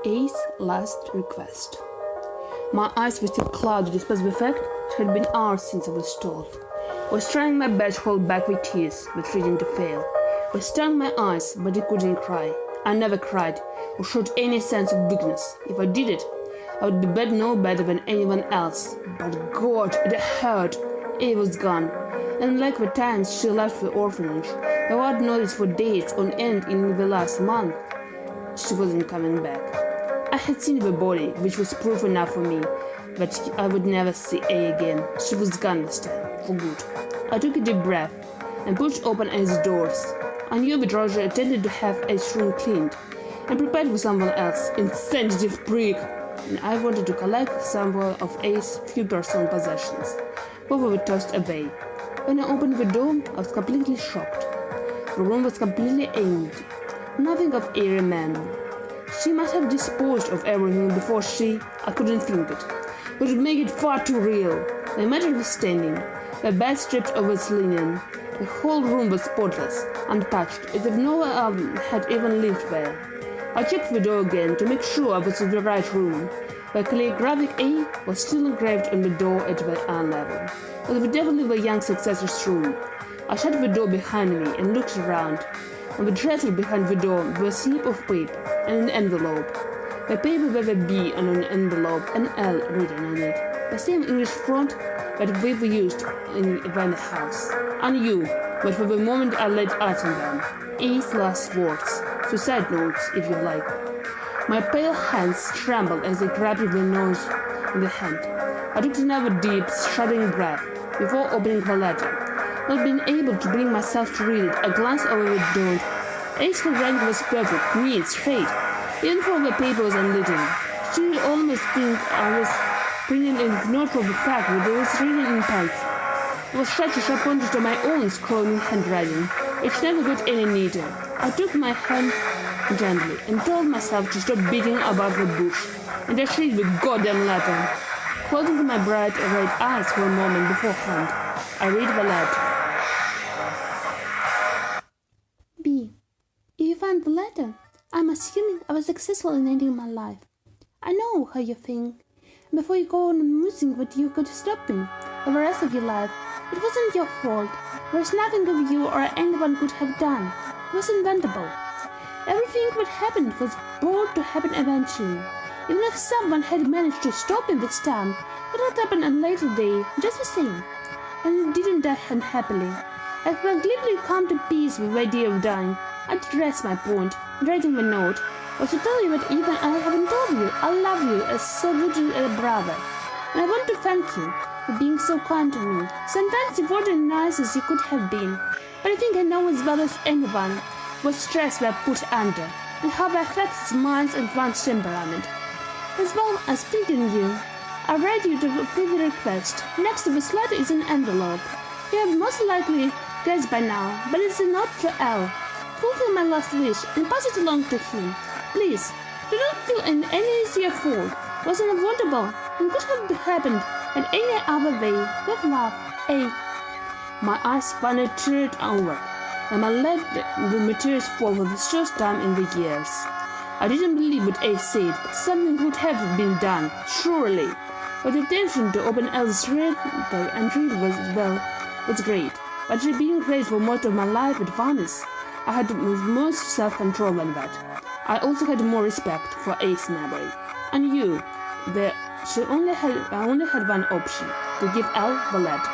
A's last request. My eyes were still cloudy despite the fact it had been hours since I was told. I was trying my best to hold back the tears, but reading to fail. I stung my eyes, but I couldn't cry. I never cried or showed any sense of weakness. If I did it, I would be no better than anyone else. But God, it hurt. A was gone. And like the times she left the orphanage, I had noticed for days on end in the last month, she wasn't coming back. I had seen the body, which was proof enough for me that I would never see A again. She was gone this time, for good. I took a deep breath and pushed open A's doors. I knew that Roger intended to have A's room cleaned and prepared for someone else, insensitive prick, and I wanted to collect some of A's few personal possessions. Both were tossed away. When I opened the door, I was completely shocked. The room was completely empty. Nothing of A remained. She must have disposed of everything before I couldn't think it. But it would make it far too real. The matter was standing, the bed stripped of its linen. The whole room was spotless, untouched, as if no one had even lived there. I checked the door again to make sure I was in the right room. The calligraphic A was still engraved on the door at the level. It was evidently the young successor's room. I shut the door behind me and looked around. On the dresser behind the door was a slip of paper and an envelope. The paper had a B on an envelope and L written on it. The same English font that we used in the house. I knew, but for the moment I let eyes on them. A's last words. Suicide notes, if you like. My pale hands trembled as I grabbed the nose in the hand. I took another deep, shuddering breath before opening the letter. Not being able to bring myself to read it, I glanced over the door. A's handwriting was perfect, neat, straight. Even for the paper was unwritten. She would almost think I was bringing a note for the fact that it was written in pens. I was such a sharp contrast to my own scrawling handwriting. It never got any neater. I took my hand gently and told myself to stop beating about the bush, and just read the goddamn letter. Closing my bright red eyes for a moment beforehand, I read the letter. B. If you find the letter, I'm assuming I was successful in ending my life. I know how you think. Before you go on musing that you could stop me for the rest of your life, it wasn't your fault. There was nothing of you or anyone could have done. It was inventable. Everything that happened was bound to happen eventually. Even if someone had managed to stop him this time, it would happen on a later day, just the same. And it didn't die unhappily. I completely come to peace with the idea of dying. I dressed my point, and writing the note, was to tell you that even I haven't told you I love you as so would a brother. And I want to thank you for being so kind to me. Sometimes you weren't as nice as you could have been, but I think I know as well as anyone what stress we are put under, and how that affects minds and one's temperament. As well as thinking you, I read you to fulfill the request. Next to this letter is an envelope. You have most likely guessed by now, but it's a note to L. Fulfill my last wish and pass it along to him. Please, do not feel any easier fault. It was unavoidable and could have happened in any other way. With love, A. My eyes finally teared over, and I let the materials fall for the first time in the years. I didn't believe what A said. Something would have been done, surely. But the attention to open L's reader and read was great. But being raised for most of my life at Venice, I had most self-control than that. I also had more respect for A's memory. And you, I only had one option, to give L the letter.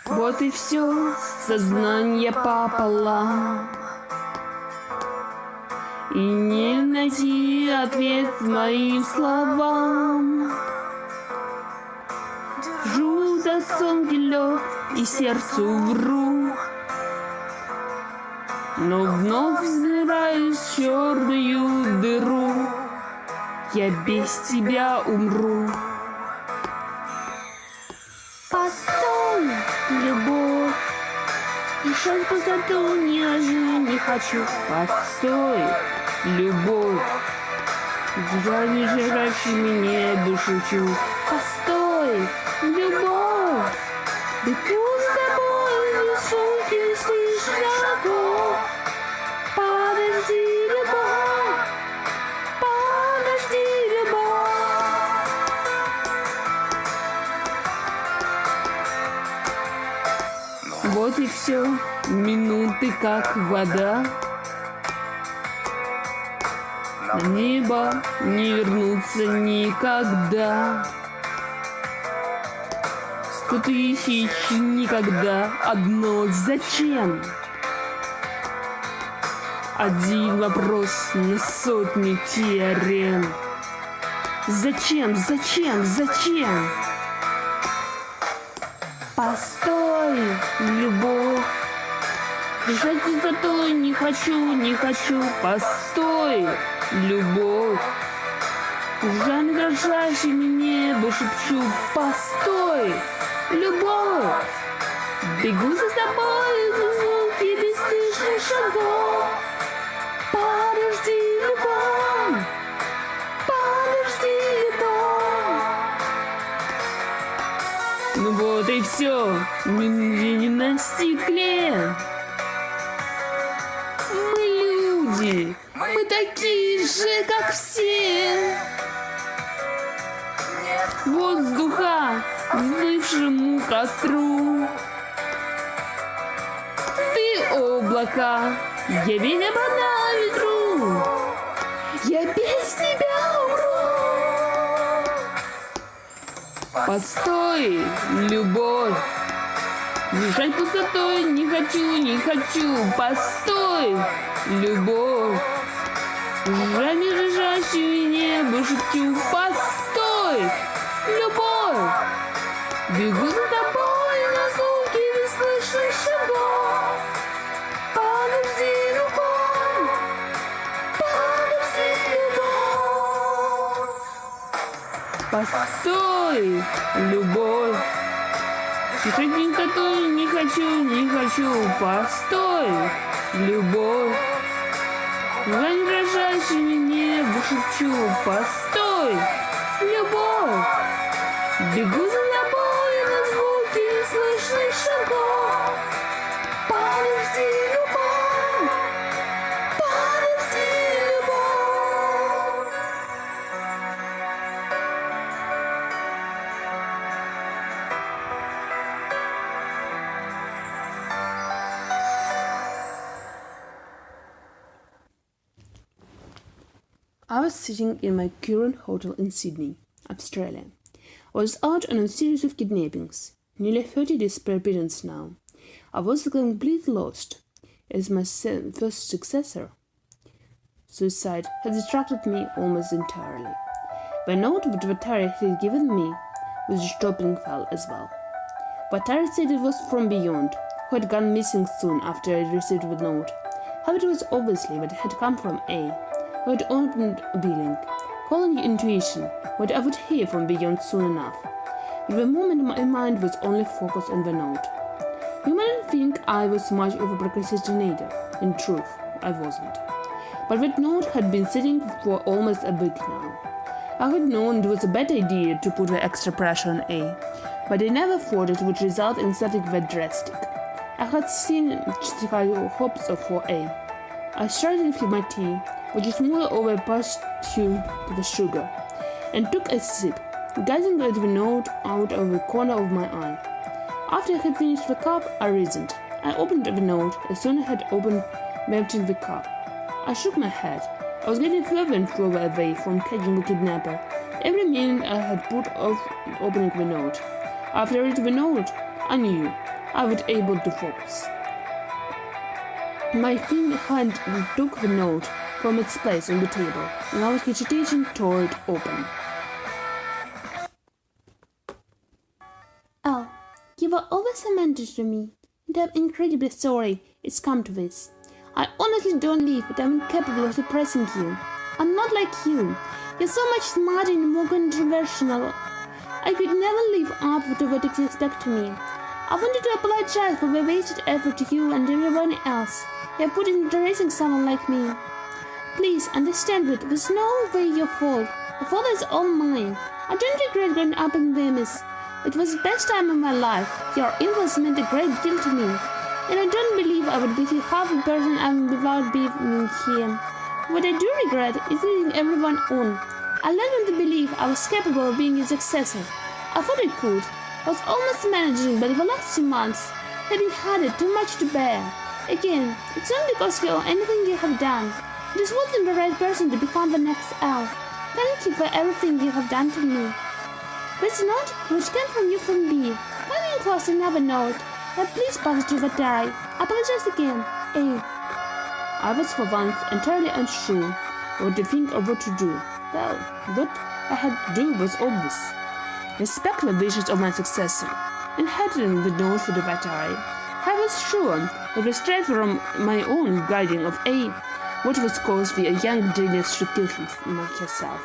Вот и все, сознание пополам. И не найти ответ моим словам. Жду до сон лег и сердцу вру, но вновь взираюсь в черную дыру. Я без тебя умру. Постой, любовь, и шаг позаду не хочу. Постой, любовь. Я не жращий меня бы шучу. Постой, любовь. Бегу с тобой, высокий шагов. Подожди, любовь. Подожди, любовь. Вот и все, минуты как вода. На небо не вернуться никогда. 100 тысяч никогда. Одно зачем? Один вопрос на сотни теорем. Зачем, зачем, зачем? Постой, любовь. Бежать за тобой не хочу, не хочу. Постой, любовь. Уже не дрожащий небо шепчу. Постой, любовь. Бегу за тобой, за звуки бесстыжих шагов. Подожди, любовь. Подожди, любовь. Ну вот и все, не на стекле. Мы люди, мы такие же, как все. Воздуха, взывшему костру. Ты облака, я ветер на ветру. Я без тебя умру. Постой, любовь. Дышать пустотой не хочу, не хочу. Постой, любовь. Жаль не лежащее небо шепчу. Постой, любовь. Бегу за тобой на звуки неслышных шагов. Подожди, любовь. Подожди, любовь. Постой, любовь. Дышать пустотой не хочу, не хочу. Постой, любовь. Жаль не дрожащее небо шепчу. Постой, любовь. Бегу за тобой на звуки неслышных шагов. Подожди, любовь. Подожди, любовь. I was sitting in my current hotel in Sydney, Australia. I was out on a series of kidnappings, nearly 30 disappearances now. I was completely lost, as my first successor. Suicide had distracted me almost entirely. The note that Vatari had given me was a stopping file as well. Vatari said it was from Beyond, who had gone missing soon after I received the note. How it was obviously that it had come from A, who had opened a B-link, calling it intuition, what I would hear from Beyond soon enough. At the moment my mind was only focused on the note. You might think I was much of a procrastinator. In truth, I wasn't. But that note had been sitting for almost a week now. I had known it was a bad idea to put the extra pressure on A, but I never thought it would result in something that drastic. I had seen high hopes for A. I started with my tea, which is more over past to the sugar, and took a sip, gazing at the note out of the corner of my eye. After I had finished the cup, I reasoned. I opened the note as soon as I had emptied the cup. I shook my head. I was getting further and further away from catching the kidnapper. Every minute I had put off opening the note. After I read the note, I knew I was able to focus. My thin hand took the note from its place on the table, and without hesitation tore it open. Al, you were always a mentor to me, and I'm incredibly sorry it's come to this. I honestly don't believe that I'm incapable of suppressing you. I'm not like you. You're so much smarter and more controversial. I could never live up to what you expect of me. I wanted to apologize for the wasted effort you and everyone else you have put into raising someone like me. Please understand it was no way your fault. The fault is all mine. I don't regret growing up in Venice. It was the best time of my life. Your illness meant a great deal to me. And I don't believe I would be the half a person I am without being here. What I do regret is leading everyone on. I led them to believe I was capable of being a successor. I thought I could. I was almost managing, but the last 2 months have been harder, too much to bear. Again, it's not because of anything you have done. I just wasn't the right person to become the next L. Thank you for everything you have done to me. This note, which came from you from B, finally enclosed another note. But please pass it to Vatari. I apologize again. A. I was for once entirely unsure what to think or what to do. Well, what I had to do was obvious. Respect the wishes of my successor, and handing the note to the Vatari. I was sure that restraint from my own guiding of A, what was caused by a young genius should kill myself.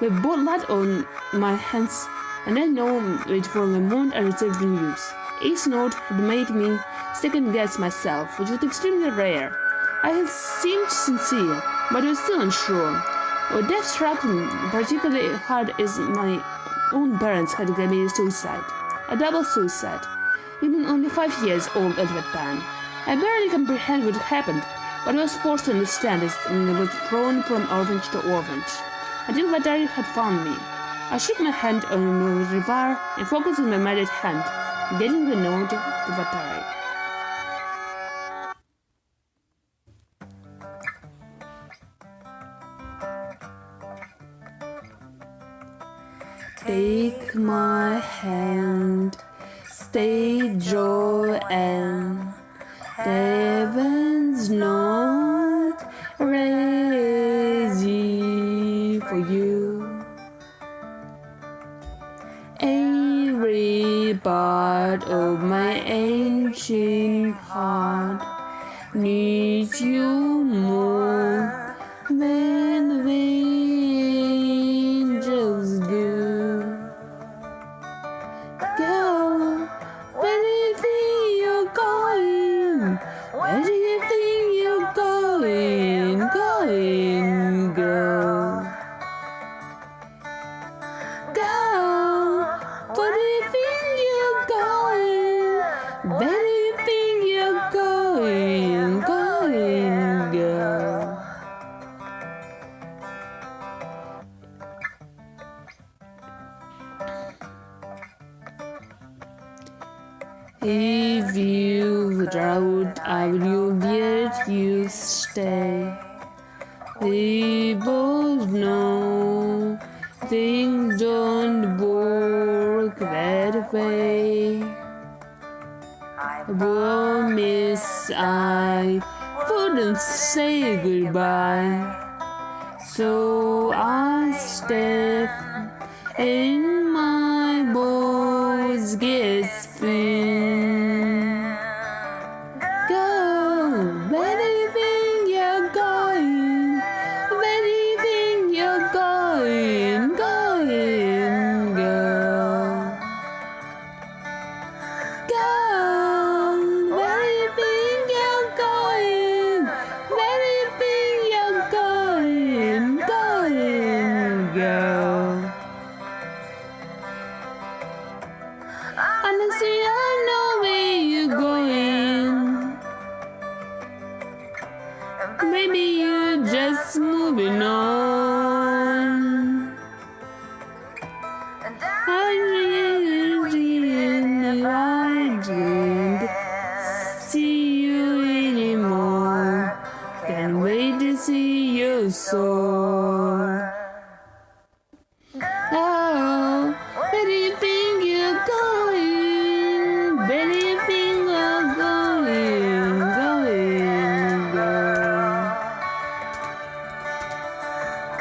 With both blood on my hands, and I know it for the moment I received the news. A's note had made me second-guess myself, which was extremely rare. I had seemed sincere, but I was still unsure. What death struck me particularly hard is my own parents had committed suicide, a double suicide, being only 5 years old at that time. I barely comprehend what happened, but I was forced to understand as I was thrown from orphanage to orphanage, until Vatari had found me. I shook my hand on the revolver and focused on my married hand, getting the note to Vatari. Take my hand, stay Joanne. Heaven's not ready for you. Every part of my ancient heart needs you more than the angels do. Go, where do you think you're going? Where do you think you're going? Going, go. Go, where do you think you're going? Where do you think you're going? Going, go. If you drought, I will let you stay. We both know things don't work that way. I promise I wouldn't say goodbye. So I step in my boy's gasping. Go, where do you think you're going? Where do you think you're going? Going, go. Go, where do you think you're going? Where do you think you're going? Going, go. Honestly, I know where you're going. Maybe you're just moving on. I didn't see you anymore. Can't wait to see you soar. Oh, where do you think you're going? Where do you think you're going? Going, go.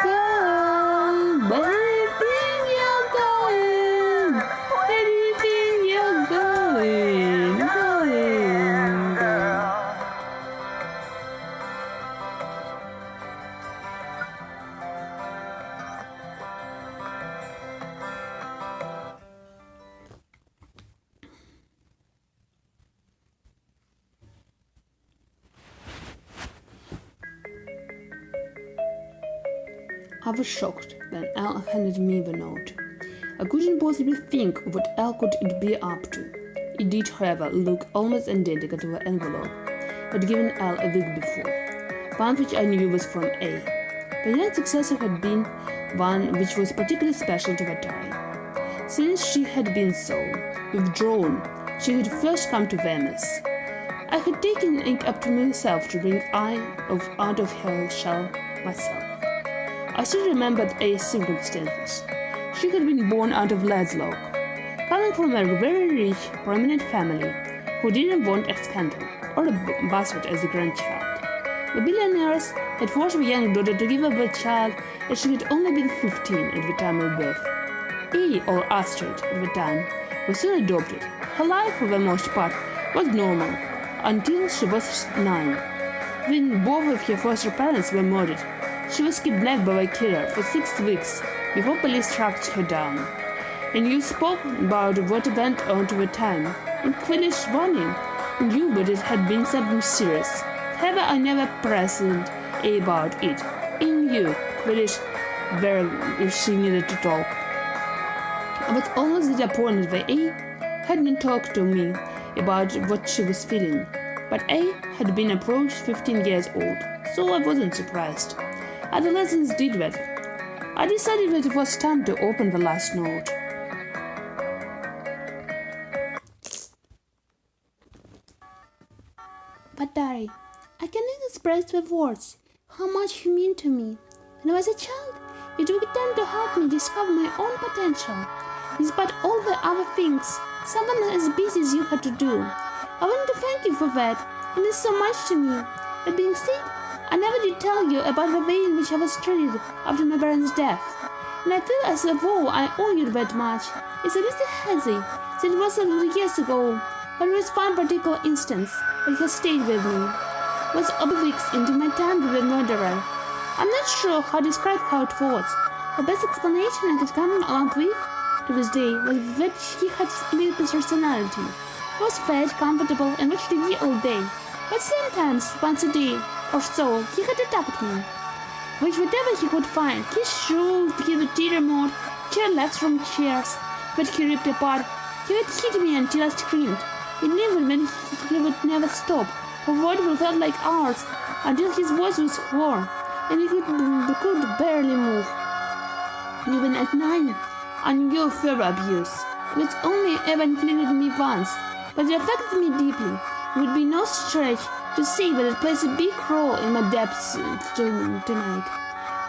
Go, where do you think you're going? Where do you think you're going? Going, go. I was shocked when Al handed me the note. I couldn't possibly think of what Al could it be up to. It did, however, look almost identical to the envelope I'd given Al a week before, one which I knew was from A. The young successor had been one which was particularly special to Vatari. Since she had been so withdrawn, she had first come to Venice. I had taken it up to myself to bring out of her shell myself. I still remembered A's circumstances. She had been born out of Ladlock, coming from a very rich, prominent family who didn't want a scandal or a bastard as a grandchild. The billionaires had forced the young daughter to give up the child as she had only been 15 at the time of birth. A, or Astrid at the time, was soon adopted. Her life, for the most part, was normal until she was 9. When both of her foster parents were murdered, she was kidnapped by a killer for 6 weeks before police tracked her down. And you spoke about what went on to the time. In Quillish warning, knew but it had been something serious. However, I never pressed A about it. I knew Quillish very if she needed to talk. I was almost disappointed that A hadn't talked to me about what she was feeling. But A had been approached 15 years old, so I wasn't surprised. Adolescents did that. I decided that it was time to open the last note. Vatari, I cannot express with words how much you mean to me. When I was a child, you took time to help me discover my own potential. Despite all the other things, someone as busy as you had to do. I want to thank you for that. It means so much to me. That being said, I never did tell you about the way in which I was treated after my parents' death. And I feel as though I owe you that much. It's a little hazy, that it was several years ago, but there was one particular instance that has stayed with me. It was over weeks into my time with the murderer. I'm not sure how to describe how it was. The best explanation I could come along with to this day was that he had split his personality. He was fed, comfortable, and watched TV all day. But sometimes, once a day or so, he had attacked me. With whatever he could find, he shoved the TV remote, chair legs from chairs that he ripped apart. He would hit me until I screamed. He never when he would never stop. Her words felt like ours, until his voice was hoarse, and he could barely move. Even at 9, I knew further abuse. It was only ever inflicted on me once, but it affected me deeply. It would be no stretch to say that it plays a big role in my depths tonight.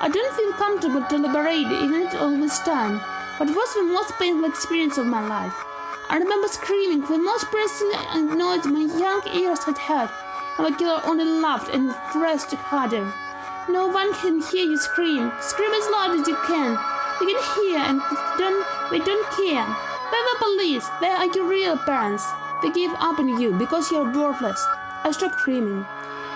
I don't feel comfortable to elaborate even at all this time, but it was the most painful experience of my life. I remember screaming the most pressing noise my young ears had heard, and the killer only laughed and pressed harder. No one can hear you scream. Scream as loud as you can. You can hear and they don't care. Where are the police? Where are your real parents? They gave up on you because you are worthless. I stopped screaming.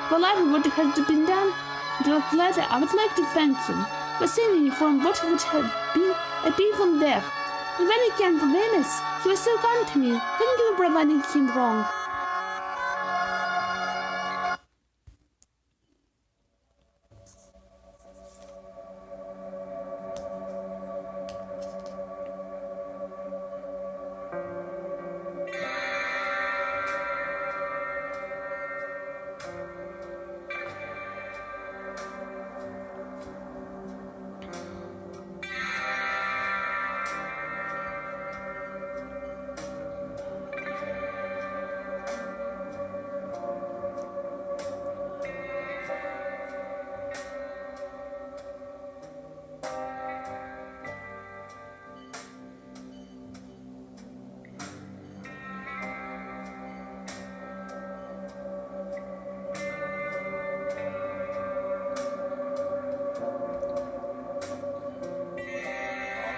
For life of what had been done, until later I would like to thank him for saving me from what would have been a painful death. And when he came to Venice, he was so kind to me. Thank you for providing him wrong.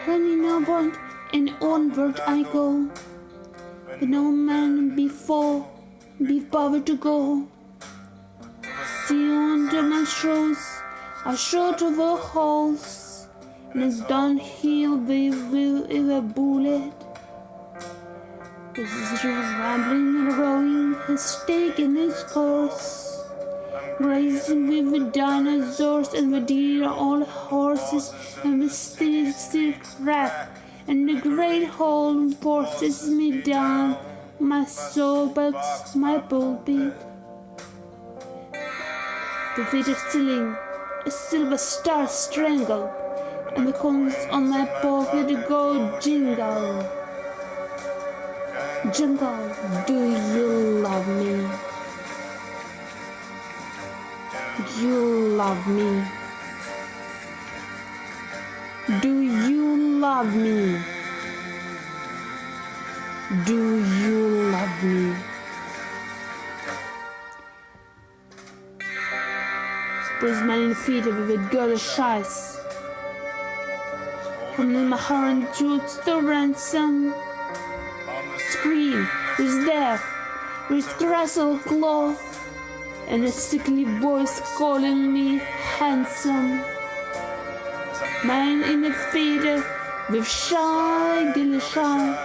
Running onward and onward I go, but no man before be power to go. See under my shoes are short of a holes, and it's downhill with a bullet. This is rambling and rowing, has taken its course. grazing with the dinosaurs and the dear old horses and the still crab, and the great hole forces me down my soapbox, my pulpit. The theater ceiling, a silver star strangle, and the coins on my pocket go jingle. Jingle, do you love me? You love me. Do you love me? Do you love me? Prismatic feet with a girlish eyes. From my heart shoots the ransom. Scream with death, with crassle claw, and a sickly voice calling me handsome. Man in the theater with shy, girlish eye.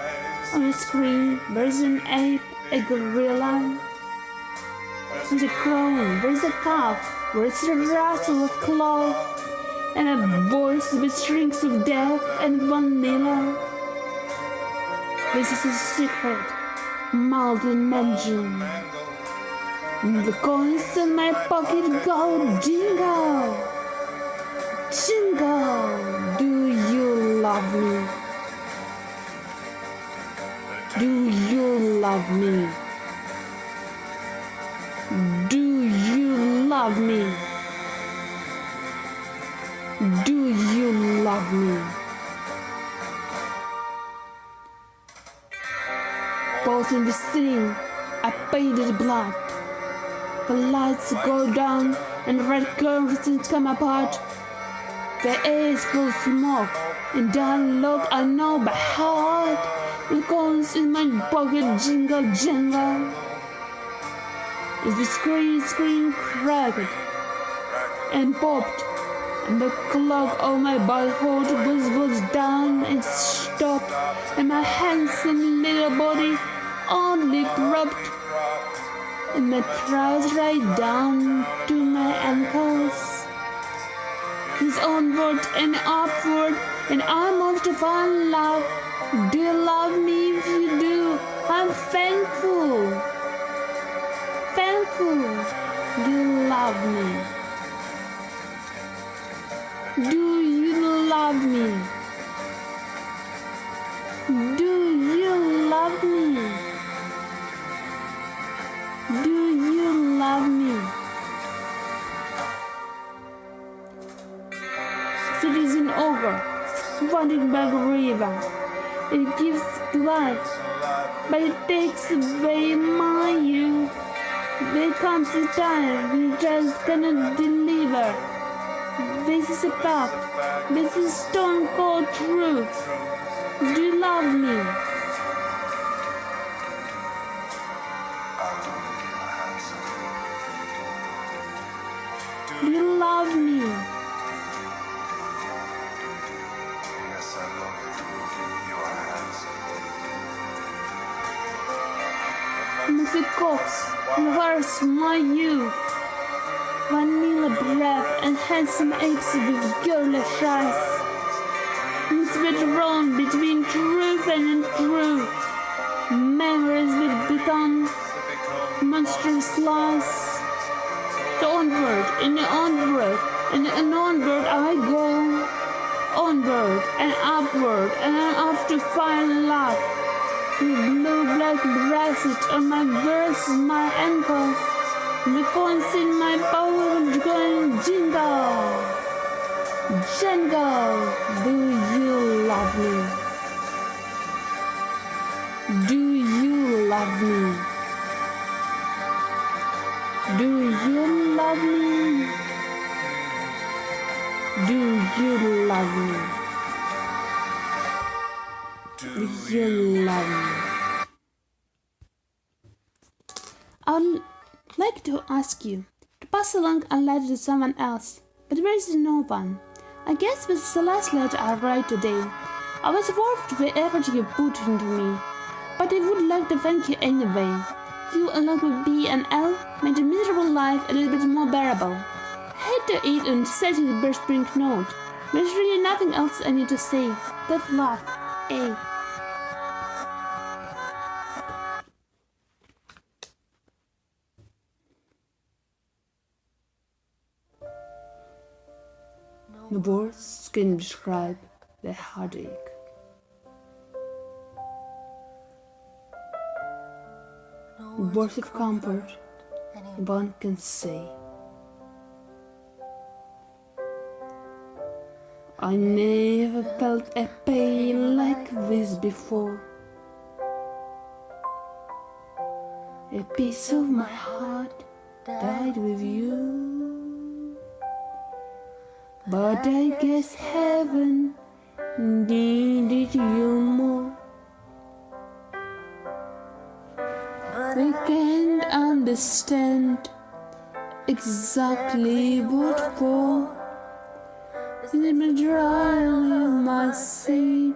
On the screen there's an ape, a gorilla. There's a crow, there's a cow, there's a rustle of claw, and a voice with shrieks of death and vanilla. This is a secret, mountain mansion. The coins in my pocket go jingle, jingle. Do you love me? Do you love me? Do you love me? Do you love me? Both in the ceiling, I painted blood. The lights go down and red curtains come apart. The air is full of smoke, and dialogue I know by heart. The coins in my pocket jingle, jingle. As the screen cracked and popped, and the clock on my butthole was down and stopped, and my handsome little body only dropped, and my trousers right down to my ankles. It's onward and upward, and I'm off to find love. Do you love me? If you do, I'm thankful. Thankful you love me. Do you love me? Do you love me? Do you love me? Citizen over, squatted by the river. It gives life, but it takes away my youth. There comes a time we just cannot deliver. This is a fact. This is stone cold truth. Do you love me? Do you love me? Yes, I love you. You are handsome. Mr. Cox, where's my youth? Vanilla breath and handsome apes with girlish eyes. Misfit roam between truth and untruth. Memories will become monstrous lies. So onward and onward and onward I go. Onward and upward, and I'm off to find love. With blue black bracelets on my breast, my ankles. The coins in my pocket going jingle, jingle. Do you love me? Do you love me? Do you love me? Do you love me? Do you love me? I'd like to ask you to pass along a letter to someone else, but there is no one. I guess this is the last letter I write today. I was worth the effort you put into me, but I would like to thank you anyway you along with B and L made a miserable life a little bit more bearable. I hate to eat and set you the bird spring note. There's really nothing else I need to say. Tough love. A. No words can describe the heartache. Words of comfort one can say. I never felt a pain like this before. A piece of my heart died with you. But I guess heaven needed you more. I can't understand exactly what for. Let me dry my seed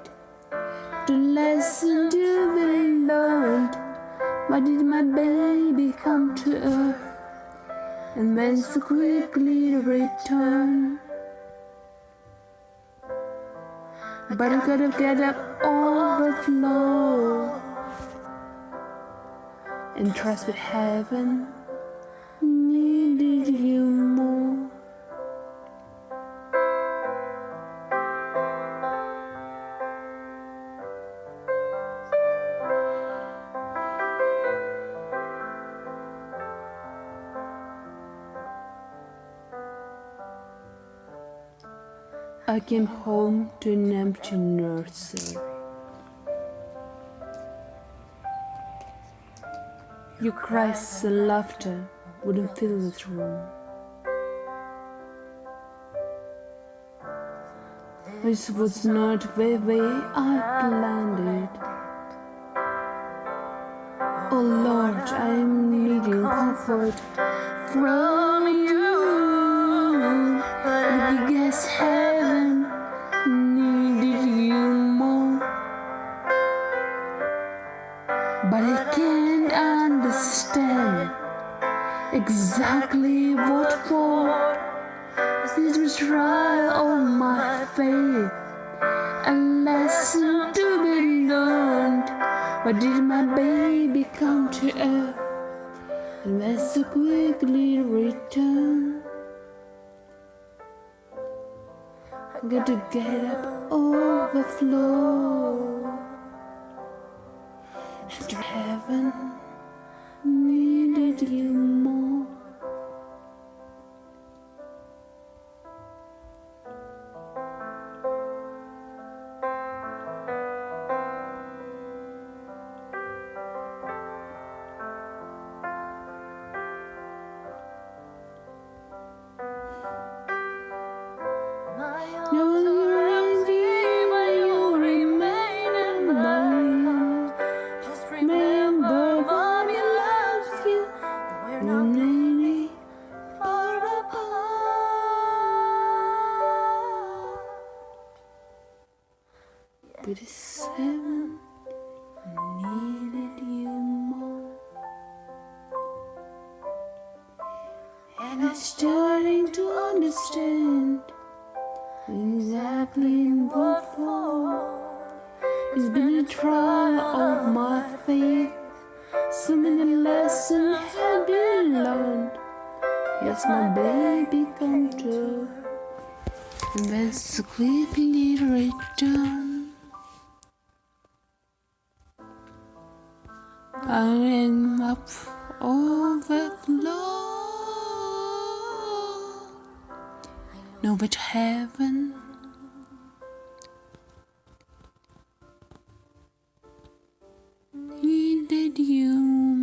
to lesson to be learned. Why did my baby come to earth and then so quickly return? But I gotta get up overflow and trust that heaven needed you more. I came home to an empty nursery. Your cries and laughter wouldn't fill this room. This was not the way I planned it. Oh Lord, I'm needing comfort from you. But I guess heaven needed you more. But I can't understand exactly what for. This was trial of my faith, a lesson to be learned. Why did my baby come to earth and then so quickly return? I got to get up overflow and heaven needed you more. But it's heaven needed you more. And I'm starting to understand exactly what for. It's been a trial of my faith. So many lessons have been learned. Yes, my baby come to and then so quickly return. I am up overflow. No, but heaven needed you.